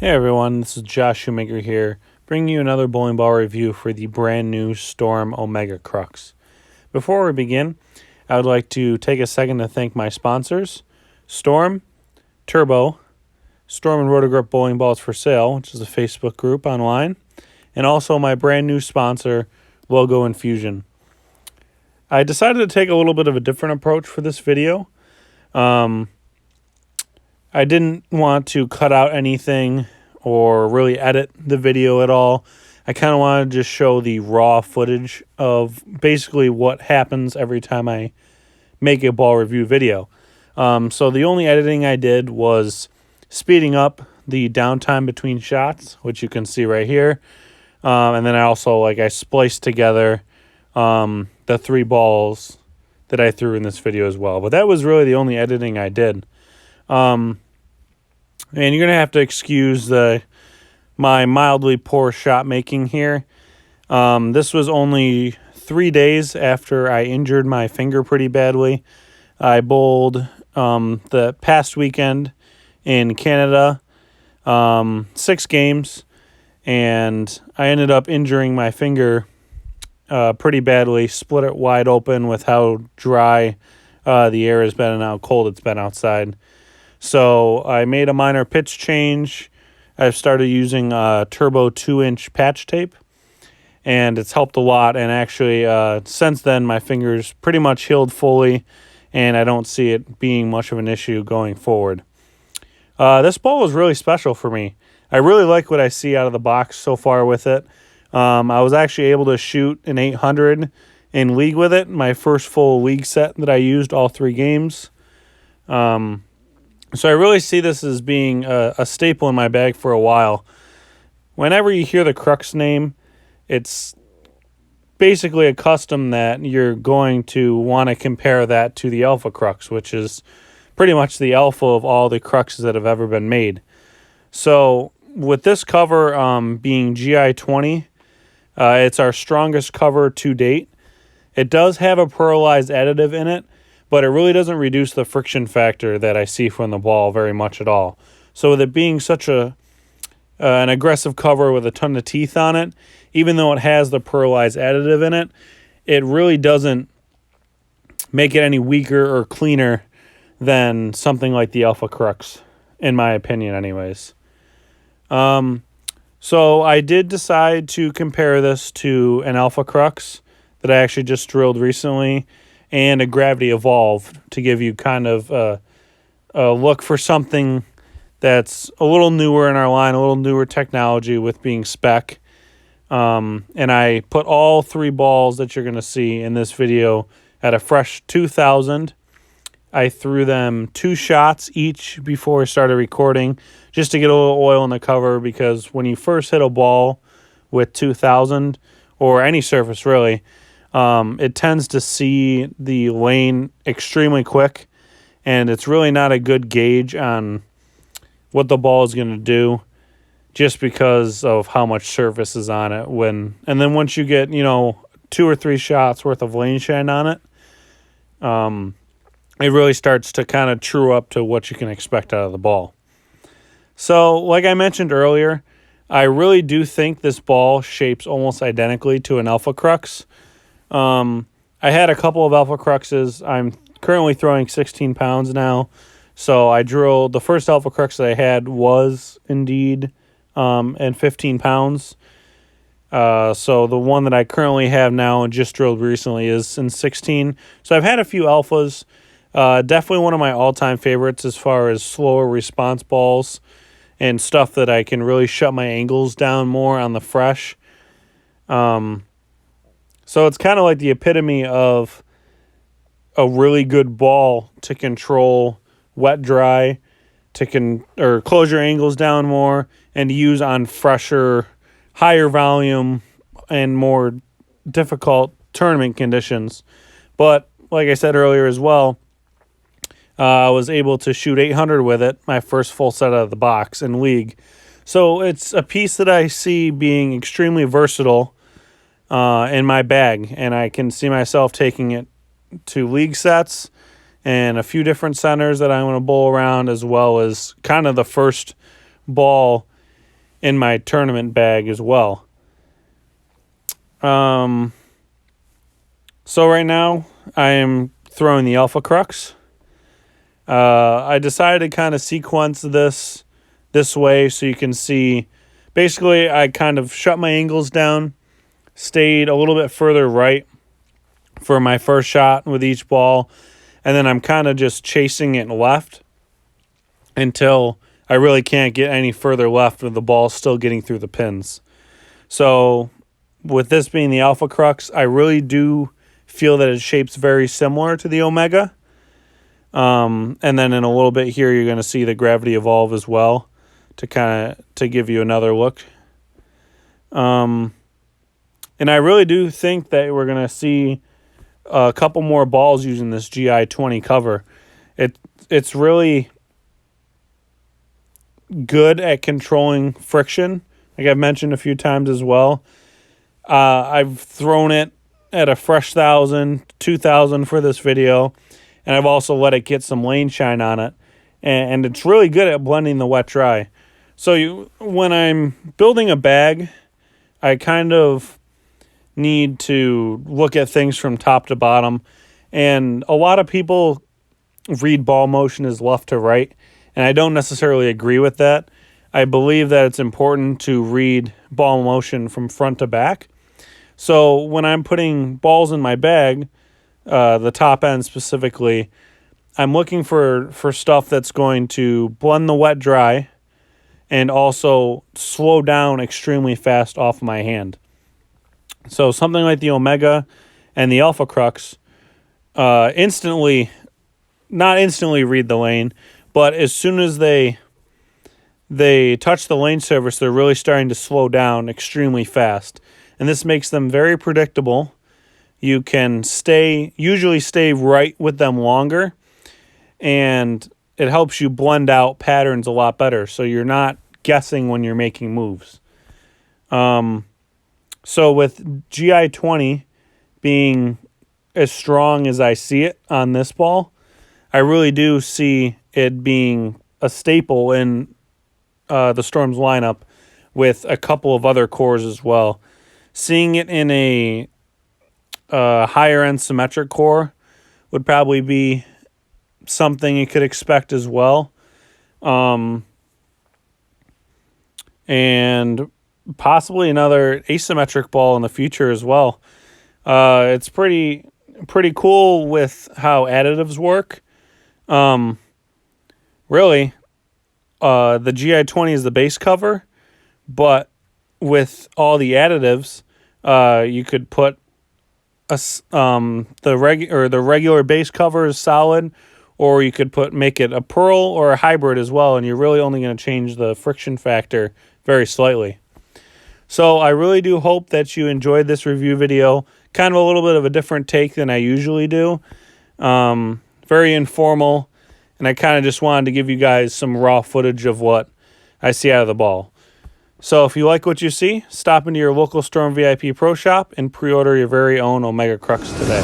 Hey everyone, this is Josh Shoemaker here, bringing you another bowling ball review for the brand new Storm Omega Crux. Before we begin, I would like to take a second to thank my sponsors, Storm, Turbo, Storm and Rotogrip Bowling Balls for Sale, which is a Facebook group online, and also my brand new sponsor, Logo Infusion. I decided to take a little bit of a different approach for this video. I didn't want to cut out anything or really edit the video at all. I kind of wanted to just show the raw footage of basically what happens every time I make a ball review video. So the only editing I did was speeding up the downtime between shots, which you can see right here. And then I also, I spliced together the three balls that I threw in this video as well. But that was really the only editing I did. And you're going to have to excuse my mildly poor shot making here. This was only 3 days after I injured my finger pretty badly. I bowled the past weekend in Canada, 6 games, and I ended up injuring my finger pretty badly, split it wide open with how dry the air has been and how cold it's been outside. So I made a minor pitch change. I've started using Turbo 2-inch patch tape, and it's helped a lot. And actually, since then, my finger's pretty much healed fully, and I don't see it being much of an issue going forward. This ball is really special for me. I really like what I see out of the box so far with it. I was actually able to shoot an 800 in league with it, my first full league set that I used all 3 games. So I really see this as being a staple in my bag for a while. Whenever you hear the Crux name, it's basically a custom that you're going to want to compare that to the Alpha Crux, which is pretty much the alpha of all the Cruxes that have ever been made. So with this cover being GI 20, it's our strongest cover to date. It does have a pearlized additive in it, but it really doesn't reduce the friction factor that I see from the ball very much at all. So with it being such an aggressive cover with a ton of teeth on it, even though it has the pearlized additive in it, it really doesn't make it any weaker or cleaner than something like the Alpha Crux, in my opinion anyways. So I did decide to compare this to an Alpha Crux that I actually just drilled recently, and a Gravity Evolved, to give you kind of a look for something that's a little newer in our line, a little newer technology with being spec. And I put all 3 balls that you're going to see in this video at a fresh 2,000. I threw them 2 shots each before I started recording, just to get a little oil in the cover, because when you first hit a ball with 2,000, or any surface really, it tends to see the lane extremely quick, and it's really not a good gauge on what the ball is going to do, just because of how much surface is on it. And then once you get 2 or 3 shots worth of lane shine on it, it really starts to kind of true up to what you can expect out of the ball. So like I mentioned earlier, I really do think this ball shapes almost identically to an Alpha Crux. I had a couple of Alpha Cruxes. I'm currently throwing 16 pounds now. So I drilled, the first Alpha Crux that I had was indeed and 15 pounds. So the one that I currently have now and just drilled recently is in 16. So I've had a few Alphas. Definitely one of my all-time favorites as far as slower response balls and stuff that I can really shut my angles down more on the fresh. So it's kind of like the epitome of a really good ball to control wet dry, or close your angles down more, and use on fresher, higher volume, and more difficult tournament conditions. But like I said earlier as well, I was able to shoot 800 with it, my first full set out of the box in league. So it's a piece that I see being extremely versatile in my bag, and I can see myself taking it to league sets and a few different centers that I want to bowl around, as well as kind of the first ball in my tournament bag as well. So right now I am throwing the Alpha Crux. I decided to kind of sequence this way so you can see. Basically, I kind of shut my angles down, stayed a little bit further right for my first shot with each ball, and then I'm kind of just chasing it left until I really can't get any further left with the ball still getting through the pins. So with this being the Alpha Crux, I really do feel that it shapes very similar to the Omega. And then in a little bit here, you're going to see the Gravity Evolve as well to give you another look. And I really do think that we're going to see a couple more balls using this GI-20 cover. It's really good at controlling friction, like I've mentioned a few times as well. I've thrown it at a fresh 1,000, 2,000 for this video, and I've also let it get some lane shine on it, and it's really good at blending the wet dry. So when I'm building a bag, I kind of need to look at things from top to bottom, and a lot of people read ball motion as left to right, and I don't necessarily agree with that. I believe that it's important to read ball motion from front to back. So when I'm putting balls in my bag, the top end specifically, I'm looking for stuff that's going to blend the wet dry and also slow down extremely fast off my hand. So something like the Omega and the Alpha Crux not instantly read the lane, but as soon as they touch the lane surface, they're really starting to slow down extremely fast. And this makes them very predictable. You can usually stay right with them longer, and it helps you blend out patterns a lot better, so you're not guessing when you're making moves. So with GI-20 being as strong as I see it on this ball, I really do see it being a staple in the Storm's lineup with a couple of other cores as well. Seeing it in a higher-end symmetric core would probably be something you could expect as well. And possibly another asymmetric ball in the future as well. It's pretty cool with how additives work. Really, the GI-20 is the base cover, but with all the additives, you could put the regular base cover is solid, or you could make it a pearl or a hybrid as well, and you're really only going to change the friction factor very slightly. So I really do hope that you enjoyed this review video. Kind of a little bit of a different take than I usually do. Very informal, and I kind of just wanted to give you guys some raw footage of what I see out of the ball. So if you like what you see, stop into your local Storm VIP Pro Shop and pre-order your very own Omega Crux today.